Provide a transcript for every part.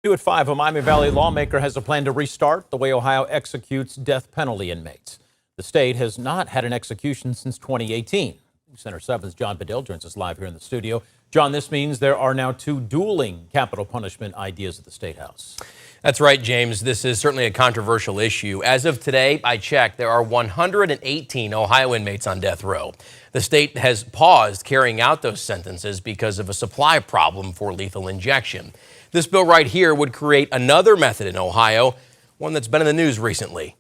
New at 5, a Miami Valley lawmaker has a plan to restart the way Ohio executes death penalty inmates. The state has not had an execution since 2018. Center 7's John Bedell joins us live here in the studio. John, this means there are now two dueling capital punishment ideas at the State House. That's right, James. This is certainly a controversial issue. As of today, I checked, there are 118 Ohio inmates on death row. The state has paused carrying out those sentences because of a supply problem for lethal injection. This bill right here would create another method in Ohio, one that's been in the news recently.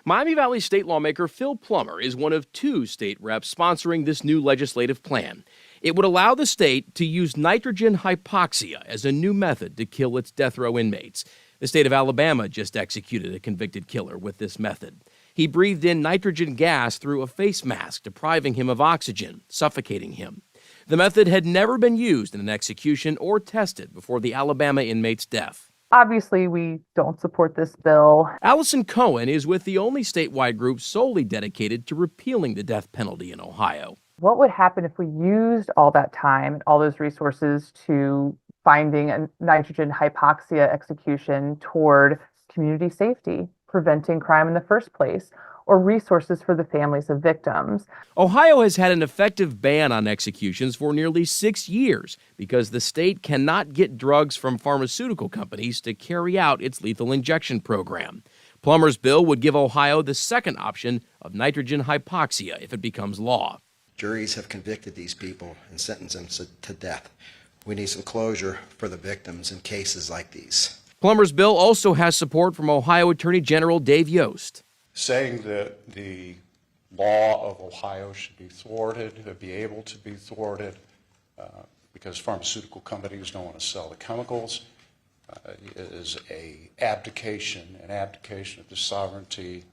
Miami Valley state lawmaker Phil Plummer is one of two state reps sponsoring this new legislative plan. It would allow the state to use nitrogen hypoxia as a new method to kill its death row inmates. The state of Alabama just executed a convicted killer with this method. He breathed in nitrogen gas through a face mask, depriving him of oxygen, suffocating him. The method had never been used in an execution or tested before the Alabama inmate's death. Obviously, we don't support this bill. Allison Cohen is with the only statewide group solely dedicated to repealing the death penalty in Ohio. What would happen if we used all that time and all those resources to finding a nitrogen hypoxia execution toward community safety, preventing crime in the first place, or resources for the families of victims? Ohio has had an effective ban on executions for nearly 6 years because the state cannot get drugs from pharmaceutical companies to carry out its lethal injection program. Plummer's bill would give Ohio the second option of nitrogen hypoxia if it becomes law. Juries have convicted these people and sentenced them to death. We need some closure for the victims in cases like these. Plummer's bill also has support from Ohio Attorney General Dave Yost. Saying that the law of Ohio should be thwarted, be able to be thwarted, because pharmaceutical companies don't want to sell the chemicals, is an abdication of the sovereignty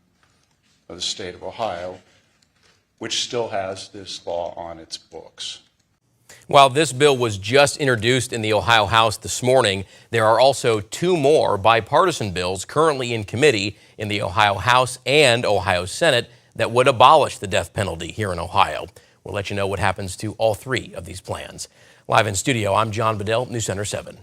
of the state of Ohio, which still has this law on its books. While this bill was just introduced in the Ohio House this morning, there are also two more bipartisan bills currently in committee in the Ohio House and Ohio Senate that would abolish the death penalty here in Ohio. We'll let you know what happens to all three of these plans. Live in studio, I'm John Bedell, News Center 7.